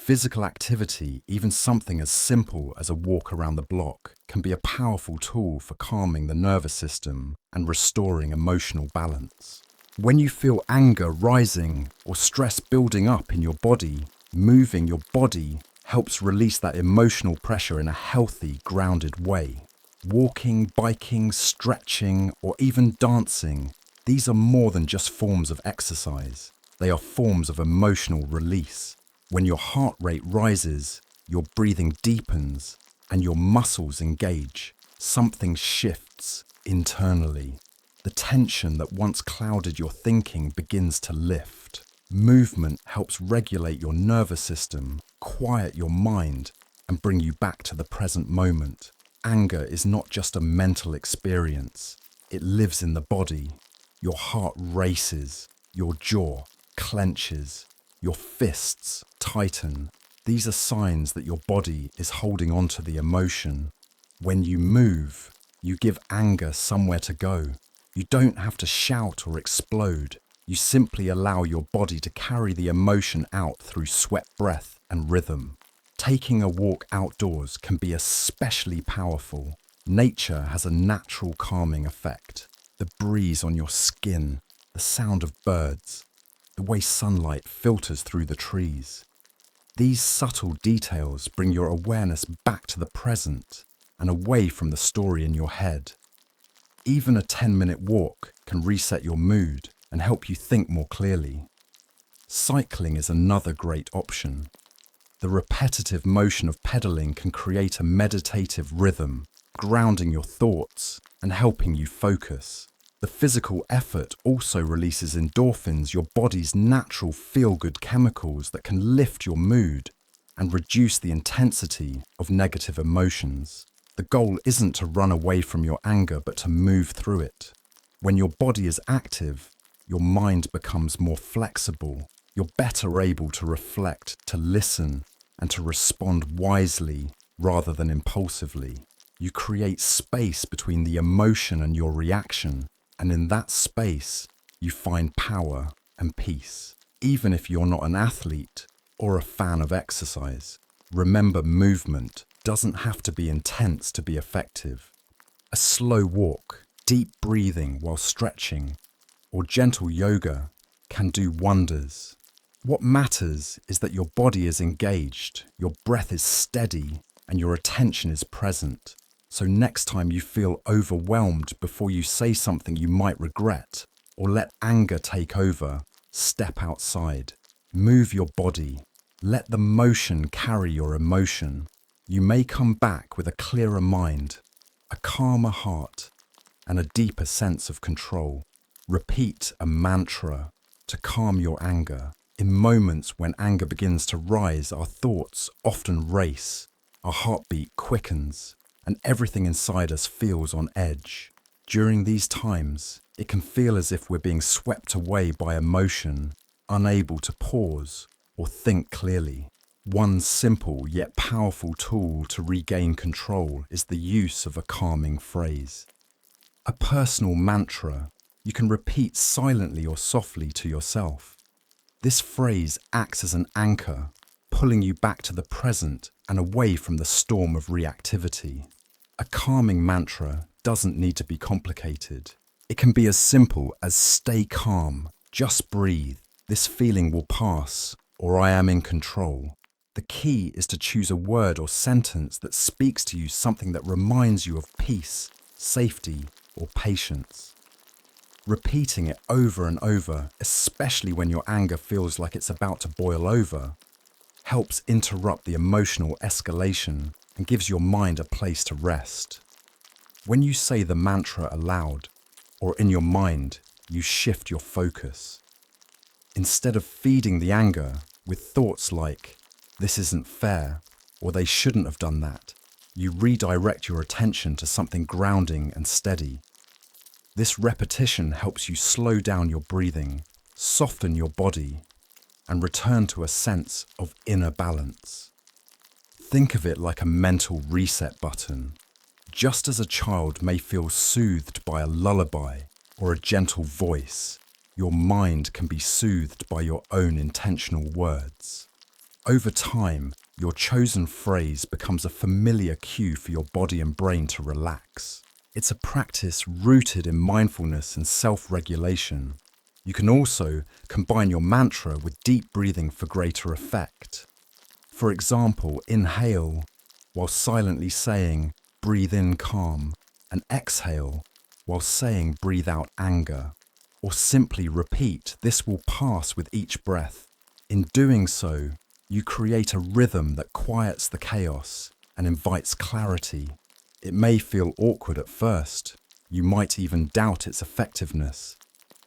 Physical activity, even something as simple as a walk around the block, can be a powerful tool for calming the nervous system and restoring emotional balance. When you feel anger rising or stress building up in your body, moving your body helps release that emotional pressure in a healthy, grounded way. Walking, biking, stretching, or even dancing, these are more than just forms of exercise. They are forms of emotional release. When your heart rate rises, your breathing deepens, and your muscles engage, something shifts internally. The tension that once clouded your thinking begins to lift. Movement helps regulate your nervous system, quiet your mind, and bring you back to the present moment. Anger is not just a mental experience. It lives in the body. Your heart races, your jaw clenches, your fists tighten. These are signs that your body is holding on to the emotion. When you move, you give anger somewhere to go. You don't have to shout or explode. You simply allow your body to carry the emotion out through sweat, breath, and rhythm. Taking a walk outdoors can be especially powerful. Nature has a natural calming effect. The breeze on your skin, the sound of birds, the way sunlight filters through the trees. These subtle details bring your awareness back to the present and away from the story in your head. Even a 10-minute walk can reset your mood and help you think more clearly. Cycling is another great option. The repetitive motion of pedaling can create a meditative rhythm, grounding your thoughts and helping you focus. The physical effort also releases endorphins, your body's natural feel-good chemicals that can lift your mood and reduce the intensity of negative emotions. The goal isn't to run away from your anger, but to move through it. When your body is active, your mind becomes more flexible. You're better able to reflect, to listen, and to respond wisely rather than impulsively. You create space between the emotion and your reaction, and in that space, you find power and peace. Even if you're not an athlete or a fan of exercise, remember movement doesn't have to be intense to be effective. A slow walk, deep breathing while stretching, or gentle yoga can do wonders. What matters is that your body is engaged, your breath is steady, and your attention is present. So next time you feel overwhelmed before you say something you might regret, or let anger take over, step outside. Move your body. Let the motion carry your emotion. You may come back with a clearer mind, a calmer heart, and a deeper sense of control. Repeat a mantra to calm your anger. In moments when anger begins to rise, our thoughts often race, our heartbeat quickens, and everything inside us feels on edge. During these times, it can feel as if we're being swept away by emotion, unable to pause or think clearly. One simple yet powerful tool to regain control is the use of a calming phrase. A personal mantra you can repeat silently or softly to yourself. This phrase acts as an anchor, pulling you back to the present and away from the storm of reactivity. A calming mantra doesn't need to be complicated. It can be as simple as stay calm, just breathe, this feeling will pass, or I am in control. The key is to choose a word or sentence that speaks to you, something that reminds you of peace, safety, or patience. Repeating it over and over, especially when your anger feels like it's about to boil over, helps interrupt the emotional escalation and gives your mind a place to rest. When you say the mantra aloud or in your mind, you shift your focus. Instead of feeding the anger with thoughts like, this isn't fair, or they shouldn't have done that, you redirect your attention to something grounding and steady. This repetition helps you slow down your breathing, soften your body, and return to a sense of inner balance. Think of it like a mental reset button. Just as a child may feel soothed by a lullaby or a gentle voice, your mind can be soothed by your own intentional words. Over time, your chosen phrase becomes a familiar cue for your body and brain to relax. It's a practice rooted in mindfulness and self-regulation. You can also combine your mantra with deep breathing for greater effect. For example, inhale while silently saying, breathe in calm, and exhale while saying, breathe out anger. Or simply repeat, this will pass with each breath. In doing so, you create a rhythm that quiets the chaos and invites clarity. It may feel awkward at first. You might even doubt its effectiveness.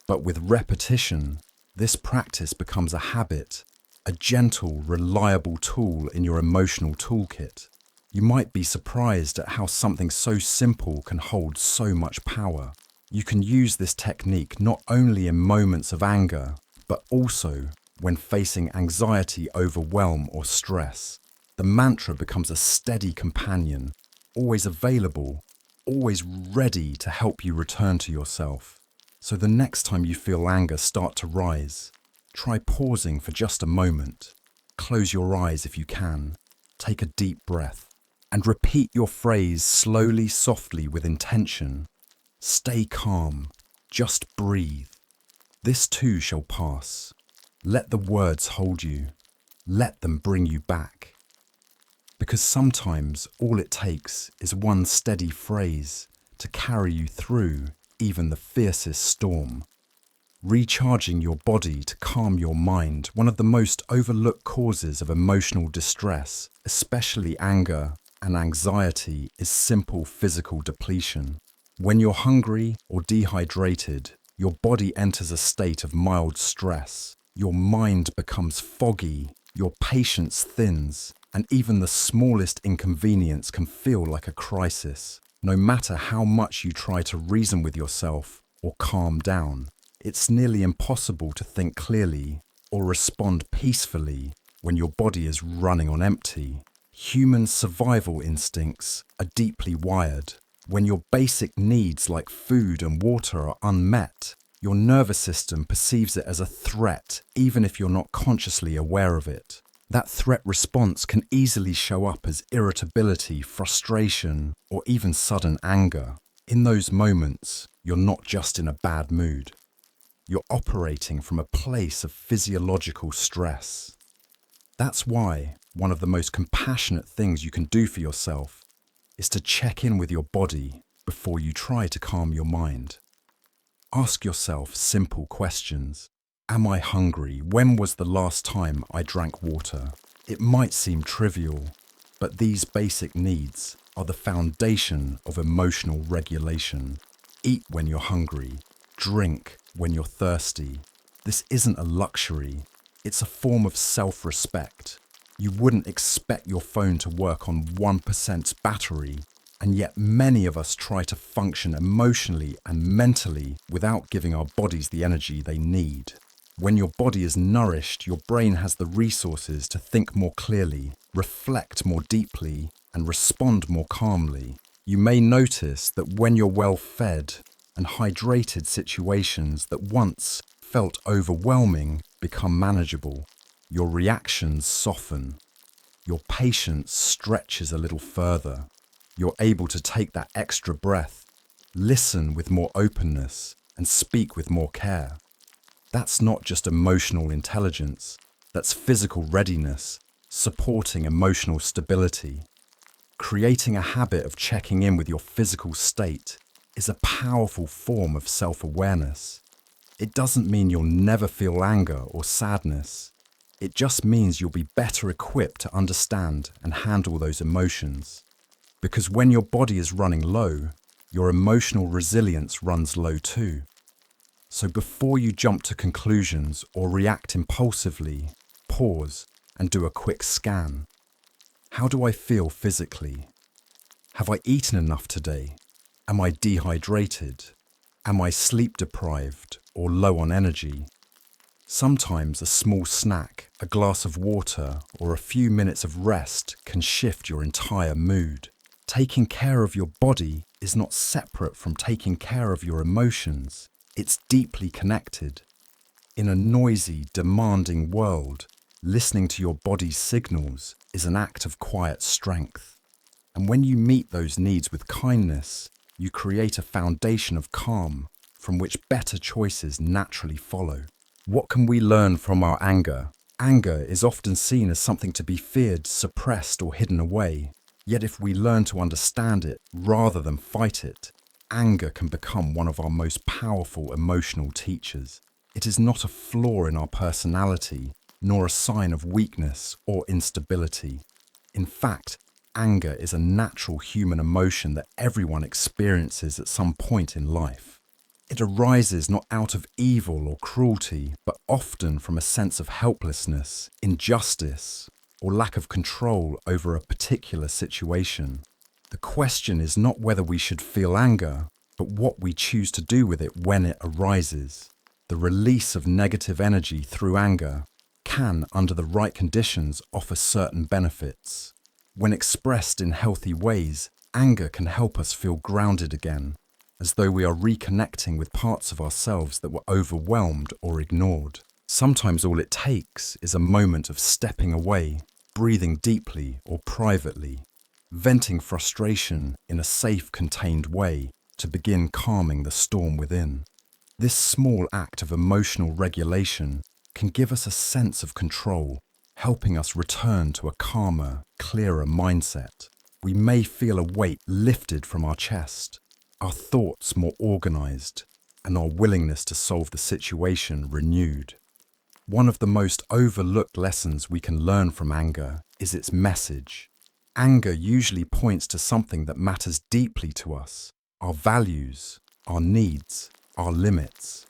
But with repetition, this practice becomes a habit, a gentle, reliable tool in your emotional toolkit. You might be surprised at how something so simple can hold so much power. You can use this technique not only in moments of anger, but also when facing anxiety, overwhelm, or stress. The mantra becomes a steady companion, always available, always ready to help you return to yourself. So the next time you feel anger start to rise, try pausing for just a moment. Close your eyes if you can, take a deep breath and repeat your phrase slowly, softly, with intention. Stay calm. Just breathe. This too shall pass. Let the words hold you. Let them bring you back. Because sometimes all it takes is one steady phrase to carry you through even the fiercest storm. Recharging your body to calm your mind, one of the most overlooked causes of emotional distress, especially anger and anxiety, is simple physical depletion. When you're hungry or dehydrated, your body enters a state of mild stress. Your mind becomes foggy, your patience thins, and even the smallest inconvenience can feel like a crisis. No matter how much you try to reason with yourself or calm down, it's nearly impossible to think clearly or respond peacefully when your body is running on empty. Human survival instincts are deeply wired. When your basic needs like food and water are unmet, your nervous system perceives it as a threat, even if you're not consciously aware of it. That threat response can easily show up as irritability, frustration, or even sudden anger. In those moments, you're not just in a bad mood. You're operating from a place of physiological stress. That's why one of the most compassionate things you can do for yourself is to check in with your body before you try to calm your mind. Ask yourself simple questions. Am I hungry? When was the last time I drank water? It might seem trivial, but these basic needs are the foundation of emotional regulation. Eat when you're hungry. Drink when you're thirsty. This isn't a luxury. It's a form of self-respect. You wouldn't expect your phone to work on 1% battery, and yet many of us try to function emotionally and mentally without giving our bodies the energy they need. When your body is nourished, your brain has the resources to think more clearly, reflect more deeply, and respond more calmly. You may notice that when you're well fed and hydrated, situations that once felt overwhelming become manageable. Your reactions soften. Your patience stretches a little further. You're able to take that extra breath, listen with more openness, and speak with more care. That's not just emotional intelligence, that's physical readiness, supporting emotional stability. Creating a habit of checking in with your physical state is a powerful form of self-awareness. It doesn't mean you'll never feel anger or sadness. It just means you'll be better equipped to understand and handle those emotions. Because when your body is running low, your emotional resilience runs low too. So before you jump to conclusions or react impulsively, pause and do a quick scan. How do I feel physically? Have I eaten enough today? Am I dehydrated? Am I sleep deprived or low on energy? Sometimes a small snack, a glass of water, or a few minutes of rest can shift your entire mood. Taking care of your body is not separate from taking care of your emotions. It's deeply connected. In a noisy, demanding world, listening to your body's signals is an act of quiet strength. And when you meet those needs with kindness, you create a foundation of calm from which better choices naturally follow. What can we learn from our anger? Anger is often seen as something to be feared, suppressed, or hidden away. Yet if we learn to understand it rather than fight it, anger can become one of our most powerful emotional teachers. It is not a flaw in our personality, nor a sign of weakness or instability. In fact, anger is a natural human emotion that everyone experiences at some point in life. It arises not out of evil or cruelty, but often from a sense of helplessness, injustice, or lack of control over a particular situation. The question is not whether we should feel anger, but what we choose to do with it when it arises. The release of negative energy through anger can, under the right conditions, offer certain benefits. When expressed in healthy ways, anger can help us feel grounded again, as though we are reconnecting with parts of ourselves that were overwhelmed or ignored. Sometimes all it takes is a moment of stepping away, breathing deeply or privately, venting frustration in a safe, contained way to begin calming the storm within. This small act of emotional regulation can give us a sense of control, helping us return to a calmer, clearer mindset. We may feel a weight lifted from our chest, our thoughts more organized, and our willingness to solve the situation renewed. One of the most overlooked lessons we can learn from anger is its message. Anger usually points to something that matters deeply to us, our values, our needs, our limits.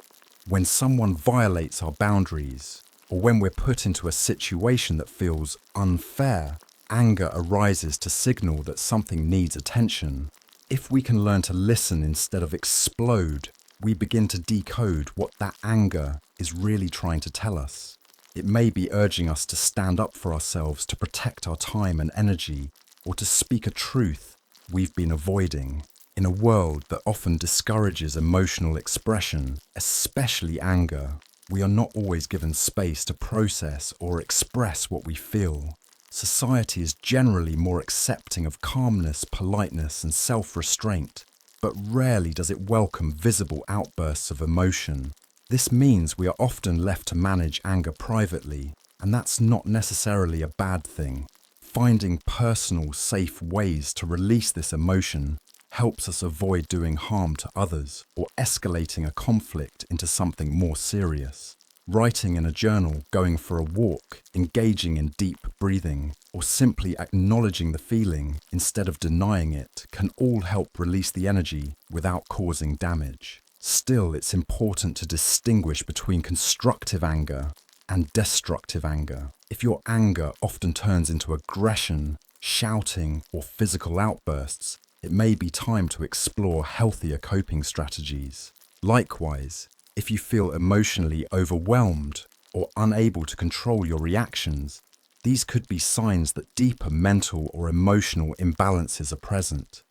When someone violates our boundaries, or when we're put into a situation that feels unfair, anger arises to signal that something needs attention. If we can learn to listen instead of explode, we begin to decode what that anger is really trying to tell us. It may be urging us to stand up for ourselves, to protect our time and energy, or to speak a truth we've been avoiding. In a world that often discourages emotional expression, especially anger, we are not always given space to process or express what we feel. Society is generally more accepting of calmness, politeness, and self-restraint, but rarely does it welcome visible outbursts of emotion. This means we are often left to manage anger privately, and that's not necessarily a bad thing. Finding personal, safe ways to release this emotion helps us avoid doing harm to others or escalating a conflict into something more serious. Writing in a journal, going for a walk, engaging in deep breathing, or simply acknowledging the feeling instead of denying it can all help release the energy without causing damage. Still, it's important to distinguish between constructive anger and destructive anger. If your anger often turns into aggression, shouting, or physical outbursts, it may be time to explore healthier coping strategies. Likewise, if you feel emotionally overwhelmed or unable to control your reactions, these could be signs that deeper mental or emotional imbalances are present.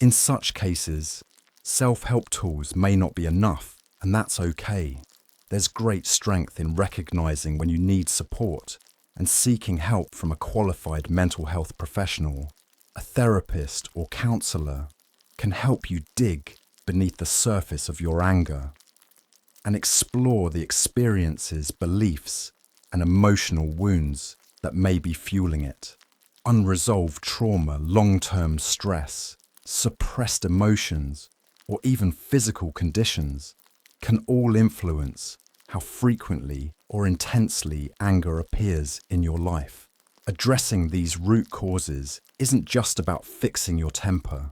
In such cases, self-help tools may not be enough, and that's okay. There's great strength in recognizing when you need support and seeking help from a qualified mental health professional. A therapist or counselor can help you dig beneath the surface of your anger and explore the experiences, beliefs, and emotional wounds that may be fueling it. Unresolved trauma, long-term stress, suppressed emotions, or even physical conditions can all influence how frequently or intensely anger appears in your life. Addressing these root causes isn't just about fixing your temper.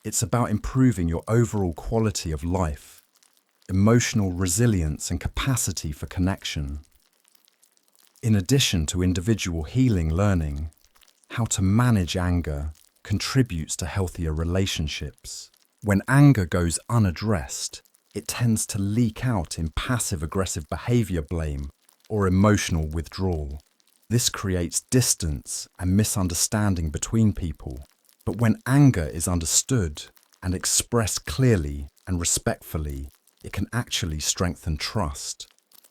It's about improving your overall quality of life, emotional resilience, and capacity for connection. In addition to individual healing, learning how to manage anger contributes to healthier relationships. When anger goes unaddressed, it tends to leak out in passive-aggressive behavior, blame, or emotional withdrawal. This creates distance and misunderstanding between people. But when anger is understood and expressed clearly and respectfully, it can actually strengthen trust.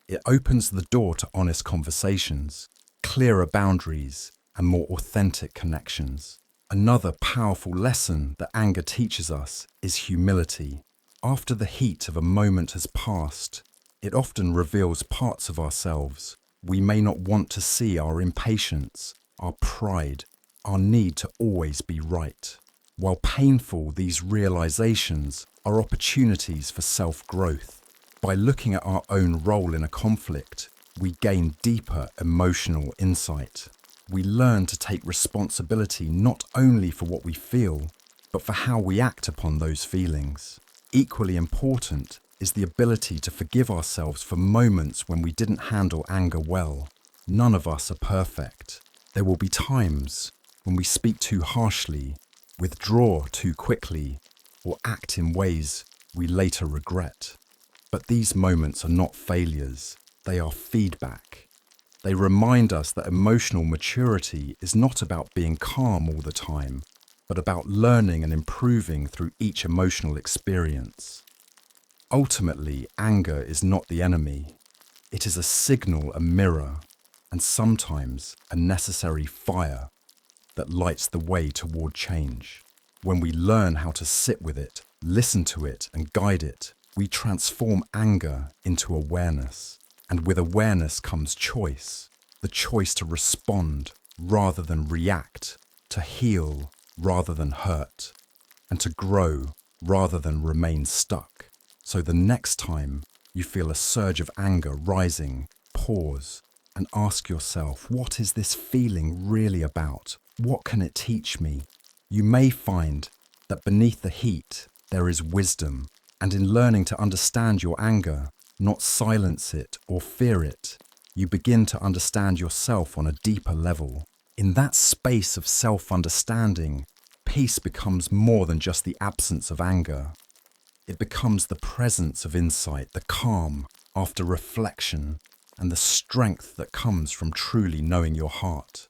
It opens the door to honest conversations, clearer boundaries, and more authentic connections. Another powerful lesson that anger teaches us is humility. After the heat of a moment has passed, it often reveals parts of ourselves we may not want to see: our impatience, our pride, our need to always be right. While painful, these realizations are opportunities for self-growth. By looking at our own role in a conflict, we gain deeper emotional insight. We learn to take responsibility not only for what we feel, but for how we act upon those feelings. Equally important is the ability to forgive ourselves for moments when we didn't handle anger well. None of us are perfect. There will be times when we speak too harshly, withdraw too quickly, or act in ways we later regret. But these moments are not failures, they are feedback. They remind us that emotional maturity is not about being calm all the time, but about learning and improving through each emotional experience. Ultimately, anger is not the enemy. It is a signal, a mirror. and sometimes a necessary fire that lights the way toward change. When we learn how to sit with it, listen to it, and guide it, we transform anger into awareness. And with awareness comes choice, the choice to respond rather than react, to heal rather than hurt, and to grow rather than remain stuck. So the next time you feel a surge of anger rising, pause and ask yourself, what is this feeling really about? What can it teach me? You may find that beneath the heat there is wisdom, and in learning to understand your anger, not silence it or fear it, you begin to understand yourself on a deeper level. In that space of self-understanding, peace becomes more than just the absence of anger. It becomes the presence of insight, the calm after reflection, and the strength that comes from truly knowing your heart.